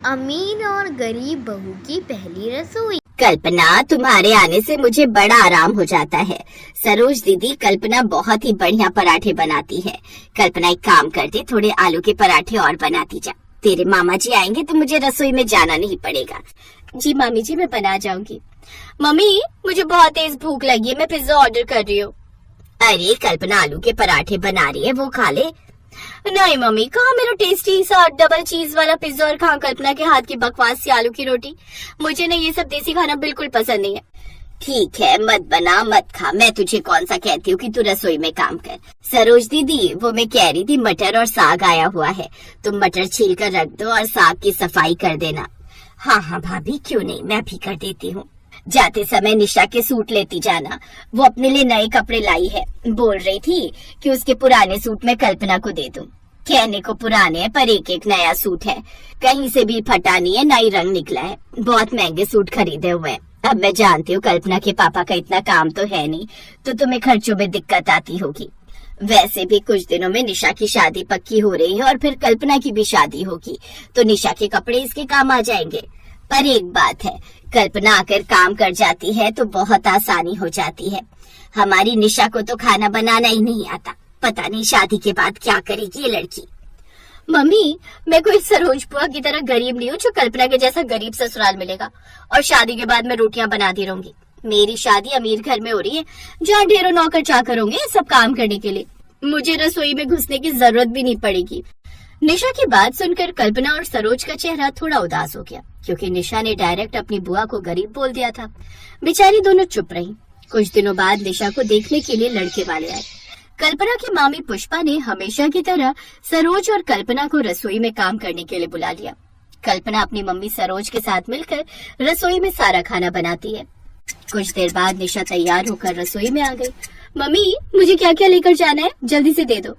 अमीर और गरीब बहू की पहली रसोई। कल्पना, तुम्हारे आने से मुझे बड़ा आराम हो जाता है। सरोज दीदी, कल्पना बहुत ही बढ़िया पराठे बनाती है। कल्पना, एक काम करते, थोड़े आलू के पराठे और बनाती जा। तेरे मामा जी आएंगे तो मुझे रसोई में जाना नहीं पड़ेगा। जी मामी जी, मैं बना जाऊंगी। मम्मी, मुझे बहुत तेज भूख लगी है, मैं पिज्जा ऑर्डर कर रही हूँ। अरे कल्पना, आलू के पराठे बना रही है, वो खा ले। नहीं मम्मी, कहाँ मेरा टेस्टी सा डबल चीज वाला पिज्जा और कहाँ कल्पना के हाथ की बकवास सी आलू की रोटी। मुझे ना ये सब देसी खाना बिल्कुल पसंद नहीं है। ठीक है, मत बना मत खा, मैं तुझे कौन सा कहती हूँ कि तू रसोई में काम कर। सरोज दीदी, वो मैं कह रही थी, मटर और साग आया हुआ है, तुम मटर छील कर रख दो और साग की सफाई कर देना। हाँ हाँ भाभी, क्यों नहीं, मैं भी कर देती हूँ। जाते समय निशा के सूट लेती जाना, वो अपने लिए नए कपड़े लाई है। बोल रही थी कि उसके पुराने सूट मैं कल्पना को दे दूं। कहने को पुराने हैं, पर एक एक नया सूट है, कहीं से भी फटा नहीं है, नई रंग निकला है। बहुत महंगे सूट खरीदे हुए हैं। अब मैं जानती हूँ कल्पना के पापा का इतना काम तो है नहीं, तो तुम्हें खर्चों में दिक्कत आती होगी। वैसे भी कुछ दिनों में निशा की शादी पक्की हो रही है और फिर कल्पना की भी शादी होगी, तो निशा के कपड़े इसके काम आ जाएंगे। पर एक बात है, कल्पना आकर काम कर जाती है तो बहुत आसानी हो जाती है। हमारी निशा को तो खाना बनाना ही नहीं आता, पता नहीं शादी के बाद क्या करेगी ये लड़की। मम्मी, मैं कोई सरोज बुआ की तरह गरीब नहीं हूँ जो कल्पना के जैसा गरीब ससुराल मिलेगा और शादी के बाद मैं रोटियां बनाती रहूंगी। मेरी शादी अमीर घर में हो रही है, जहाँ ढेरों नौकर चाकर होंगे सब काम करने के लिए। मुझे रसोई में घुसने की जरूरत भी नहीं पड़ेगी। निशा की बात सुनकर कल्पना और सरोज का चेहरा थोड़ा उदास हो गया, क्योंकि निशा ने डायरेक्ट अपनी बुआ को गरीब बोल दिया था। बेचारी दोनों चुप रही। कुछ दिनों बाद निशा को देखने के लिए लड़के वाले आए। कल्पना की मामी पुष्पा ने हमेशा की तरह सरोज और कल्पना को रसोई में काम करने के लिए बुला लिया। कल्पना अपनी मम्मी सरोज के साथ मिलकर रसोई में सारा खाना बनाती है। कुछ देर बाद निशा तैयार होकर रसोई में आ गई। मम्मी, मुझे क्या क्या लेकर जाना है, जल्दी से दे दो।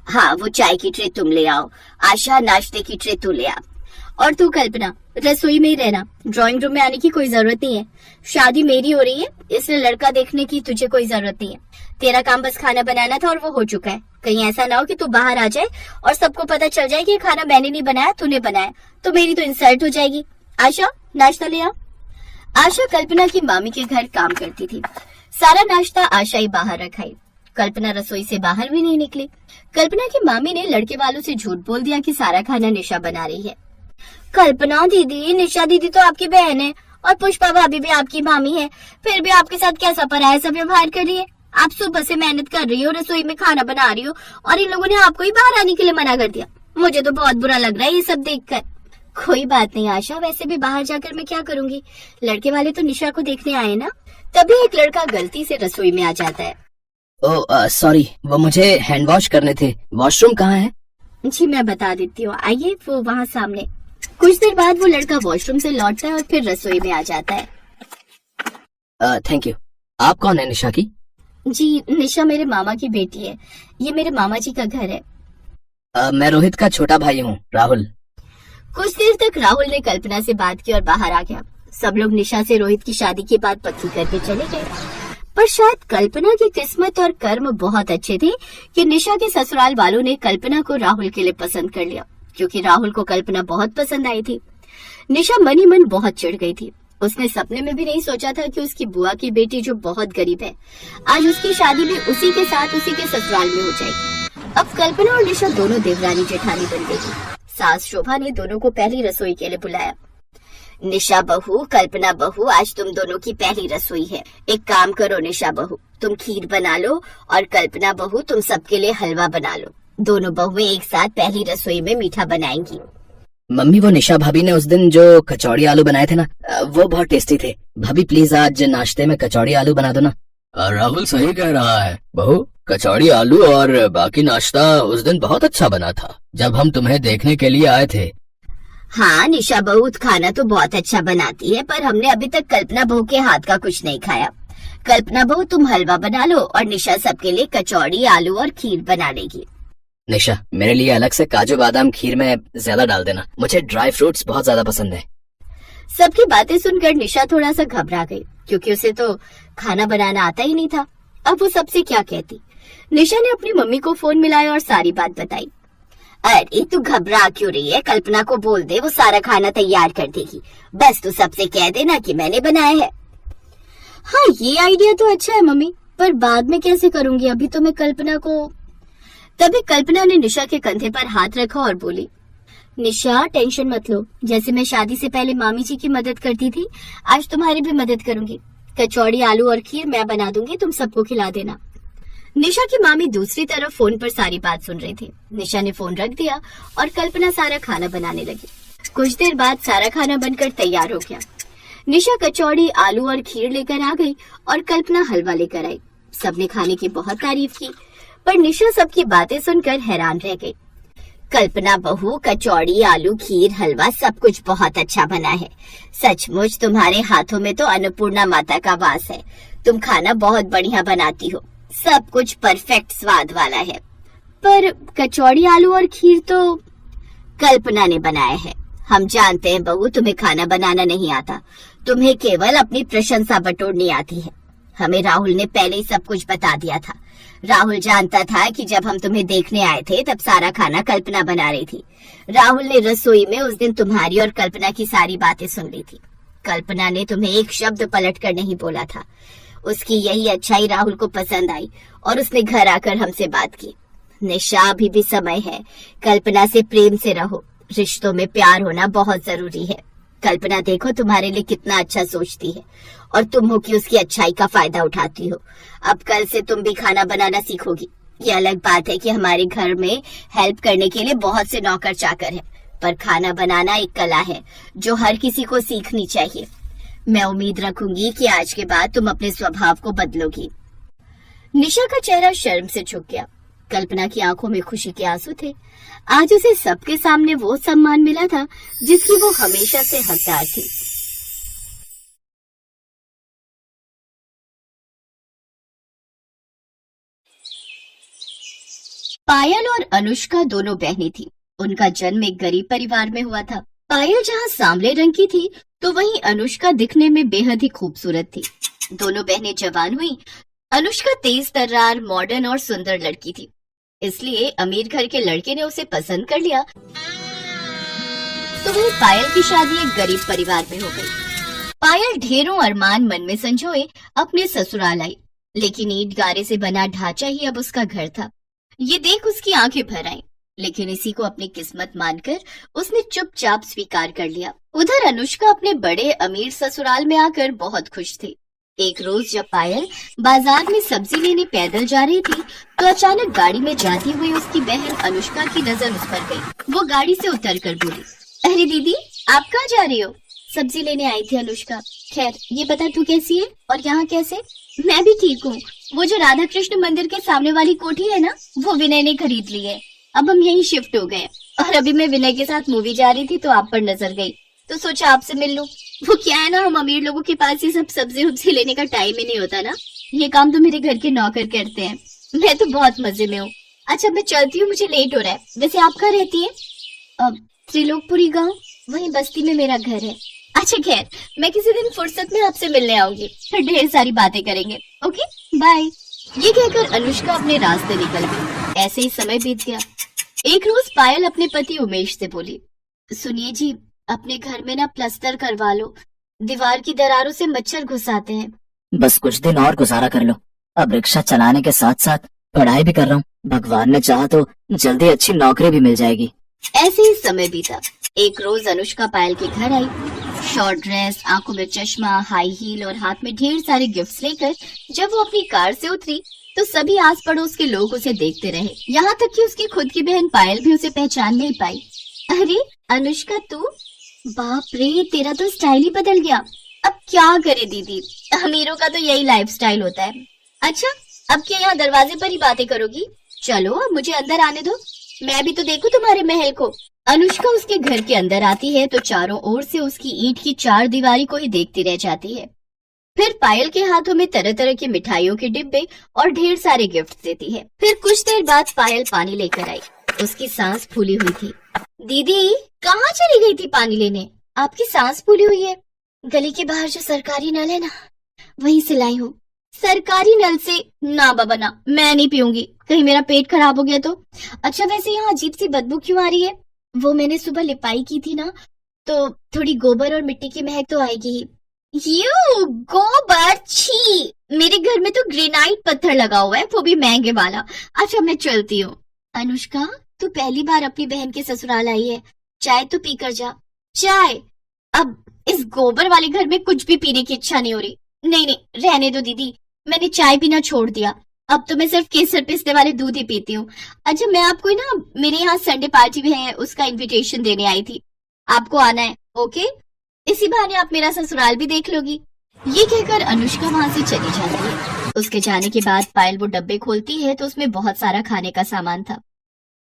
हाँ, वो चाय की ट्रे तुम ले आओ, आशा नाश्ते की ट्रे तू ले आ, और तू कल्पना रसोई में ही रहना, ड्राइंग रूम में आने की कोई जरूरत नहीं है। शादी मेरी हो रही है, इसलिए लड़का देखने की तुझे कोई जरूरत नहीं है। तेरा काम बस खाना बनाना था और वो हो चुका है। कहीं ऐसा ना हो कि तू बाहर आ जाए और सबको पता चल जाए कि खाना मैंने नहीं बनाया, तूने बनाया, तो मेरी तो इंसल्ट हो जाएगी। आशा, नाश्ता ले आ। आशा कल्पना की मामी के घर काम करती थी। सारा नाश्ता आशा ही बाहर रखाई। कल्पना रसोई से बाहर भी नहीं निकली। कल्पना की मामी ने लड़के वालों से झूठ बोल दिया कि सारा खाना निशा बना रही है। कल्पना दीदी, निशा दीदी तो आपकी बहन है और पुष्पा भाभी भी आपकी मामी है, फिर भी आपके साथ कैसा पराया सा व्यवहार कर रही है। आप सुबह से मेहनत कर रही हो, रसोई में खाना बना रही हो, और इन लोगों ने आपको ही बाहर आने के लिए मना कर दिया। मुझे तो बहुत बुरा लग रहा है ये सब देखकर। कोई बात नहीं आशा, वैसे भी बाहर जाकर मैं क्या करूंगी, लड़के वाले तो निशा को देखने आए ना। तभी एक लड़का गलती से रसोई में आ जाता है। ओह सॉरी, वो मुझे हैंड वॉश करने थे। वॉशरूम कहाँ है? जी मैं बता देती हूँ, आइए, वो वहाँ सामने। कुछ देर बाद वो लड़का वॉशरूम से लौटता है और फिर रसोई में आ जाता है। Thank you. आप कौन है निशा की? जी, निशा मेरे मामा की बेटी है, ये मेरे मामा जी का घर है। मैं रोहित का छोटा भाई हूँ, राहुल। कुछ देर तक राहुल ने कल्पना से बात की और बाहर आ गया। सब लोग निशा से रोहित की शादी की बात पक्की करके चले गए। पर शायद कल्पना की किस्मत और कर्म बहुत अच्छे थे कि निशा के ससुराल वालों ने कल्पना को राहुल के लिए पसंद कर लिया, क्योंकि राहुल को कल्पना बहुत पसंद आई थी। निशा मन ही मन बहुत चिढ़ गई थी। उसने सपने में भी नहीं सोचा था कि उसकी बुआ की बेटी जो बहुत गरीब है, आज उसकी शादी भी उसी के साथ उसी के ससुराल में हो जाएगी। अब कल्पना और निशा दोनों देवरानी जेठानी बन गई थी। सास शोभा ने दोनों को पहली रसोई के लिए बुलाया। निशा बहू, कल्पना बहू, आज तुम दोनों की पहली रसोई है। एक काम करो निशा बहू, तुम खीर बना लो और कल्पना बहू तुम सबके लिए हलवा बना लो। दोनों बहुएं एक साथ पहली रसोई में मीठा बनाएंगी। मम्मी, वो निशा भाभी ने उस दिन जो कचौड़ी आलू बनाए थे ना, वो बहुत टेस्टी थे। भाभी प्लीज आज नाश्ते में कचौड़ी आलू बना दो ना। राहुल सही कह रहा है बहू, कचौड़ी आलू और बाकी नाश्ता उस दिन बहुत अच्छा बना था जब हम तुम्हें देखने के लिए आए थे। हाँ निशा बहू खाना तो बहुत अच्छा बनाती है, पर हमने अभी तक कल्पना बहू के हाथ का कुछ नहीं खाया। कल्पना बहू तुम हलवा बना लो और निशा सबके लिए कचौड़ी आलू और खीर बना लेगी। निशा, मेरे लिए अलग से काजू बादाम खीर में ज्यादा डाल देना, मुझे ड्राई फ्रूट्स बहुत ज्यादा पसंद है। सबकी बातें सुनकर निशा थोड़ा सा घबरा गई, क्योंकि उसे तो खाना बनाना आता ही नहीं था। अब वो सबसे क्या कहती। निशा ने अपनी मम्मी को फोन मिलाया और सारी बात बताई। अरे तू घबरा क्यों रही है? कल्पना को बोल दे, वो सारा खाना तैयार कर देगी। बस तू सबसे कह देना कि मैंने बनाया है। हाँ, ये आइडिया तो अच्छा है मम्मी, पर बाद में कैसे करूंगी? अभी तो मैं कल्पना को। तभी कल्पना ने निशा के कंधे पर हाथ रखा और बोली, निशा टेंशन मत लो, जैसे मैं शादी से पहले मामी जी की मदद करती थी, आज तुम्हारी भी मदद करूंगी। कचौड़ी, आलू और खीर मैं बना दूंगी, तुम सबको खिला देना। निशा की मामी दूसरी तरफ फोन पर सारी बात सुन रही थी। निशा ने फोन रख दिया और कल्पना सारा खाना बनाने लगी। कुछ देर बाद सारा खाना बनकर तैयार हो गया। निशा कचौड़ी, आलू और खीर लेकर आ गई और कल्पना हलवा लेकर आई। सबने खाने की बहुत तारीफ की, पर निशा सबकी बातें सुनकर हैरान रह गई। कल्पना बहू, कचौड़ी, आलू, खीर, हलवा सब कुछ बहुत अच्छा बना है। सचमुच तुम्हारे हाथों में तो अन्नपूर्णा माता का वास है। तुम खाना बहुत बढ़िया बनाती हो, सब कुछ परफेक्ट स्वाद वाला है। पर कचौड़ी, आलू और खीर तो कल्पना ने बनाया है। हम जानते हैं बहू, तुम्हें खाना बनाना नहीं आता, तुम्हें केवल अपनी प्रशंसा बटोरनी आती है। हमें राहुल ने पहले ही सब कुछ बता दिया था। राहुल जानता था कि जब हम तुम्हें देखने आए थे तब सारा खाना कल्पना बना रही थी। राहुल ने रसोई में उस दिन तुम्हारी और कल्पना की सारी बातें सुन ली थी। कल्पना ने तुम्हें एक शब्द पलट कर नहीं बोला था। उसकी यही अच्छाई राहुल को पसंद आई और उसने घर आकर हमसे बात की। निशा, अभी भी समय है, कल्पना से प्रेम से रहो। रिश्तों में प्यार होना बहुत जरूरी है। कल्पना देखो तुम्हारे लिए कितना अच्छा सोचती है और तुम हो कि उसकी अच्छाई का फायदा उठाती हो। अब कल से तुम भी खाना बनाना सीखोगी। ये अलग बात है कि हमारे घर में हेल्प करने के लिए बहुत से नौकर चाकर हैं, पर खाना बनाना एक कला है जो हर किसी को सीखनी चाहिए। मैं उम्मीद रखूंगी कि आज के बाद तुम अपने स्वभाव को बदलोगी। निशा का चेहरा शर्म से झुक गया। कल्पना की आंखों में खुशी के आंसू थे। आज उसे सबके सामने वो सम्मान मिला था जिसकी वो हमेशा से हकदार थी। पायल और अनुष्का दोनों बहनें थी। उनका जन्म एक गरीब परिवार में हुआ था। पायल जहाँ सांवले रंग की थी, तो वहीं अनुष्का दिखने में बेहद ही खूबसूरत थी। दोनों बहनें जवान हुई। अनुष्का तेज तर्रार, मॉडर्न और सुंदर लड़की थी, इसलिए अमीर घर के लड़के ने उसे पसंद कर लिया। तो वहीं पायल की शादी एक गरीब परिवार में हो गई। पायल ढेरों अरमान मन में संजोए अपने ससुराल आई, लेकिन ईंट गारे से बना ढांचा ही अब उसका घर था। ये देख उसकी आंखें भर आईं, लेकिन इसी को अपनी किस्मत मानकर उसने चुपचाप स्वीकार कर लिया। उधर अनुष्का अपने बड़े अमीर ससुराल में आकर बहुत खुश थी। एक रोज जब पायल बाजार में सब्जी लेने पैदल जा रही थी, तो अचानक गाड़ी में जाती हुई उसकी बहन अनुष्का की नजर उस पर गई। वो गाड़ी से उतरकर बोली, अरे दीदी, आप कहाँ जा रही हो? सब्जी लेने आई थी अनुष्का। खैर, ये बता तू कैसी है और यहाँ कैसे? मैं भी ठीक हूँ। वो जो राधा कृष्ण मंदिर के सामने वाली कोठी है ना, वो विनय ने खरीद ली है। अब हम यहीं शिफ्ट हो गए और अभी मैं विनय के साथ मूवी जा रही थी तो आप पर नजर गई, तो सोचा आपसे मिल लूं। वो क्या है ना, हम अमीर लोगों के पास ये सब सब्जी उब्जी लेने का टाइम ही नहीं होता ना। ये काम तो मेरे घर के नौकर करते हैं। मैं तो बहुत मजे में हूँ। अच्छा, मैं चलती हूँ, मुझे लेट हो रहा है। वैसे आप कहाँ रहती है? त्रिलोकपुरी गाँव, वहीं बस्ती में मेरा घर है। अच्छा खैर, मैं किसी दिन फुर्सत में आपसे मिलने आऊंगी, फिर ढेर सारी बातें करेंगे। Okay, bye. ये कहकर अनुष्का अपने रास्ते निकल गई। ऐसे ही समय बीत गया। एक रोज पायल अपने पति उमेश से बोली, सुनिए जी, अपने घर में ना प्लास्टर करवा लो, दीवार की दरारों से मच्छर घुस आते हैं। बस कुछ दिन और गुजारा कर लो। अब रिक्शा चलाने के साथ साथ पढ़ाई भी कर रहा हूँ। भगवान ने चाहा तो जल्दी अच्छी नौकरी भी मिल जाएगी। ऐसे ही समय बीता। एक रोज अनुष्का पायल के घर आई। शॉर्ट ड्रेस, आंखों में चश्मा, हाई हील और हाथ में ढेर सारे गिफ्ट्स लेकर जब वो अपनी कार से उतरी तो सभी आस पड़ोस के लोग उसे देखते रहे। यहाँ तक कि उसकी खुद की बहन पायल भी उसे पहचान नहीं पाई। अरे अनुष्का, तू? बाप रे, तेरा तो स्टाइल ही बदल गया। अब क्या करे दीदी, अमीरों का तो यही लाइफस्टाइल होता है। अच्छा, अब क्या यहाँ दरवाजे पर ही बातें करोगी? चलो अब मुझे अंदर आने दो, मैं भी तो देखूं तुम्हारे महल को। अनुष्का उसके घर के अंदर आती है तो चारों ओर से उसकी ईंट की चार दीवारी को ही देखती रह जाती है। फिर पायल के हाथों में तरह तरह की मिठाइयों के डिब्बे और ढेर सारे गिफ्ट देती है। फिर कुछ देर बाद पायल पानी लेकर आई। उसकी सांस फूली हुई थी। दीदी, कहाँ चली गई थी पानी लेने? आपकी सांस फूली हुई है। गली के बाहर जो सरकारी नल है ना, वहीं से लाई हूँ। सरकारी नल से? ना बाबा ना, मैं नहीं पीऊंगी, कहीं मेरा पेट खराब हो गया तो। अच्छा वैसे यहाँ अजीब सी बदबू क्यों आ रही है? वो मैंने सुबह लिपाई की थी ना, तो थोड़ी गोबर और मिट्टी की महक तो आएगी ही। यू गोबर, छी! मेरे घर में तो ग्रेनाइट पत्थर लगा हुआ है, वो भी महंगे वाला। अच्छा मैं चलती हूँ। अनुष्का, तू पहली बार अपनी बहन के ससुराल आई है, चाय तो पी कर जा। चाय? अब इस गोबर वाले घर में कुछ भी पीने की इच्छा नहीं हो रही। नहीं नहीं, रहने दो दीदी, मैंने चाय पीना छोड़ दिया, अब तो मैं सिर्फ केसर पिसने वाले दूध ही पीती हूँ। अच्छा मैं आपको ना, मेरे यहाँ संडे पार्टी भी है, उसका इनविटेशन देने आई थी, आपको आना है, ओके? इसी बहाने आप मेरा ससुराल भी देख लोगी। ये कहकर अनुष्का वहाँ से चली जाती है। उसके जाने के बाद पायल वो डब्बे खोलती है तो उसमें बहुत सारा खाने का सामान था।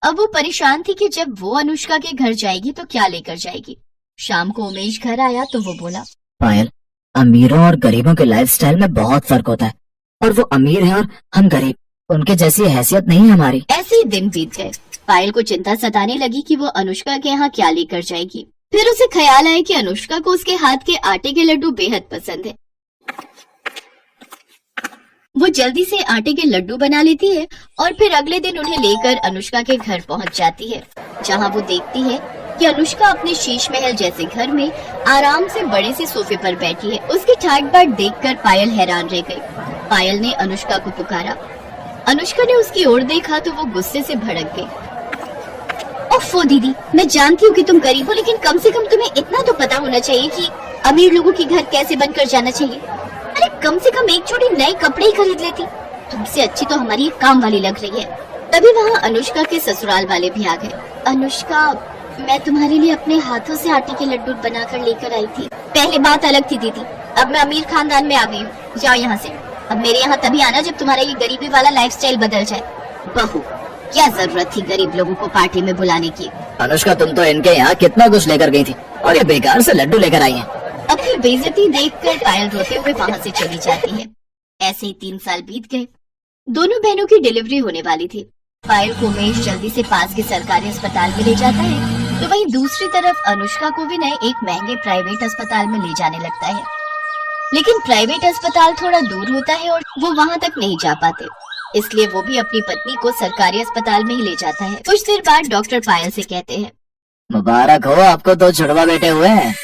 अब वो परेशान थी कि जब वो अनुष्का के घर जाएगी तो क्या लेकर जाएगी। शाम को उमेश घर आया तो वो बोला, पायल, अमीरों और गरीबों के लाइफस्टाइल में बहुत फर्क होता है, और वो अमीर है और हम गरीब, उनके जैसी हैसियत नहीं है हमारी। ऐसे ही दिन बीत गए। पायल को चिंता सताने लगी कि वो अनुष्का के यहाँ क्या लेकर जाएगी। फिर उसे ख्याल आया कि अनुष्का को उसके हाथ के आटे के लड्डू बेहद पसंद है। वो जल्दी से आटे के लड्डू बना लेती है और फिर अगले दिन उन्हें लेकर अनुष्का के घर पहुंच जाती है, जहां वो देखती है कि अनुष्का अपने शीश महल जैसे घर में आराम से बड़े से सोफे पर बैठी है। उसकी ठाट बाट देखकर पायल हैरान रह गई। पायल ने अनुष्का को पुकारा। अनुष्का ने उसकी ओर देखा तो वो गुस्से से भड़क गई। ओफो दीदी, मैं जानती हूँ कि तुम गरीब हो, लेकिन कम से कम तुम्हें इतना तो पता होना चाहिए कि अमीर लोगों के घर कैसे बनकर जाना चाहिए। अरे कम से कम एक जोड़ी नए कपड़े ही खरीद लेती। तुमसे अच्छी तो हमारी एक काम वाली लग रही है। तभी वहाँ अनुष्का के ससुराल वाले भी आ गए। अनुष्का, मैं तुम्हारे लिए अपने हाथों से आटे के लड्डू बनाकर लेकर आई थी। पहले बात अलग थी दीदी, अब मैं अमीर खानदान में आ गई हूँ, जाओ यहाँ से। अब मेरे यहाँ तभी आना जब तुम्हारा ये गरीबी वाला लाइफस्टाइल बदल जाए। बहू, क्या जरूरत थी गरीब लोगों को पार्टी में बुलाने की? अनुष्का, तुम तो इनके यहाँ कितना कुछ लेकर गई थी और ये बेकार से लड्डू लेकर आई हैं। अपनी बेइज्जती देखकर पायल रोते हुए वहाँ से चली जाती है। ऐसे ही 3 साल बीत गए। दोनों बहनों की डिलीवरी होने वाली थी। पायल को उमेश जल्दी से पास के सरकारी अस्पताल में ले जाता है, तो वहीं दूसरी तरफ अनुष्का को विनय एक महंगे प्राइवेट अस्पताल में ले जाने लगता है। लेकिन प्राइवेट अस्पताल थोड़ा दूर होता है और वो वहाँ तक नहीं जा पाते, इसलिए वो भी अपनी पत्नी को सरकारी अस्पताल में ही ले जाता है। कुछ देर बाद डॉक्टर पायल से कहते हैं, मुबारक हो, आपको 2 जुड़वा बेटे हुए हैं।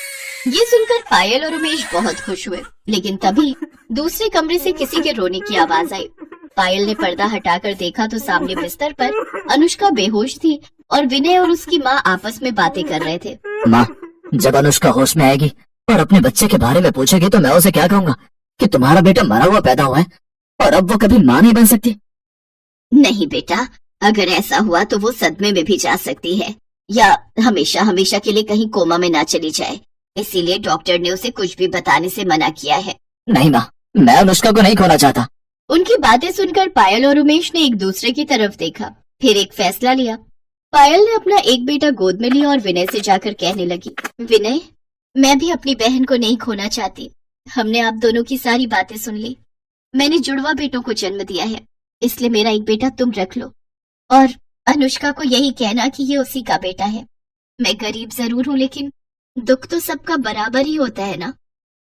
ये सुनकर पायल और उमेश बहुत खुश हुए। लेकिन तभी दूसरे कमरे से किसी के रोने की आवाज आई। पायल ने पर्दा हटाकर देखा तो सामने बिस्तर पर अनुष्का बेहोश थी और विनय और उसकी माँ आपस में बातें कर रहे थे। माँ, जब अनुष्का होश में आएगी और अपने बच्चे के बारे में पूछेगी तो मैं उसे क्या कहूँगा कि तुम्हारा बेटा मरा हुआ पैदा हुआ है और अब वो कभी माँ नहीं बन सकती? नहीं बेटा, अगर ऐसा हुआ तो वो सदमे में भी जा सकती है या हमेशा हमेशा के लिए कहीं कोमा में ना चली जाए, इसीलिए डॉक्टर ने उसे कुछ भी बताने से मना किया है। नहीं माँ, मैं अनुष्का को नहीं खोना चाहता। उनकी बातें सुनकर पायल और उमेश ने एक दूसरे की तरफ देखा, फिर एक फैसला लिया। पायल ने अपना एक बेटा गोद में लिया और विनय से जाकर कहने लगी, विनय, मैं भी अपनी बहन को नहीं खोना चाहती। हमने आप दोनों की सारी बातें सुन ली। मैंने जुड़वा बेटों को जन्म दिया है, इसलिए मेरा एक बेटा तुम रख लो और अनुष्का को यही कहना कि ये उसी का बेटा है। मैं गरीब जरूर हूँ, लेकिन दुख तो सबका बराबर ही होता है ना।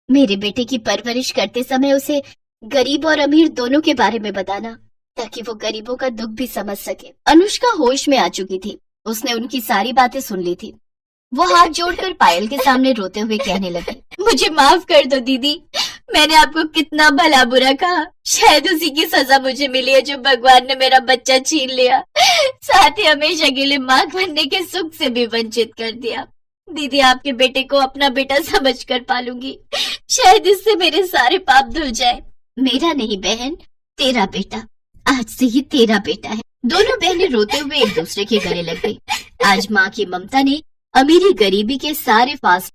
मेरे बेटे की परवरिश करते समय उसे गरीब और अमीर दोनों के बारे में बताना, ताकि वो गरीबों का दुख भी समझ सके। अनुष्का होश में आ चुकी थी, उसने उनकी सारी बातें सुन ली थी। वो हाथ जोड़कर पायल के सामने रोते हुए कहने लगी, मुझे माफ कर दो दीदी, मैंने आपको कितना भला बुरा कहा। शायद उसी की सजा मुझे मिली है जो भगवान ने मेरा बच्चा छीन लिया, साथ ही हमेशा के लिए माँ बनने के सुख से भी वंचित कर दिया। दीदी, आपके बेटे को अपना बेटा समझकर पालूंगी, शायद इससे मेरे सारे पाप धुल जाए। मेरा नहीं बहन, तेरा बेटा, आज से ही तेरा बेटा है। दोनों बहनें रोते हुए एक दूसरे के गले लग गई। आज माँ की ममता ने अमीरी गरीबी के सारे फास्ट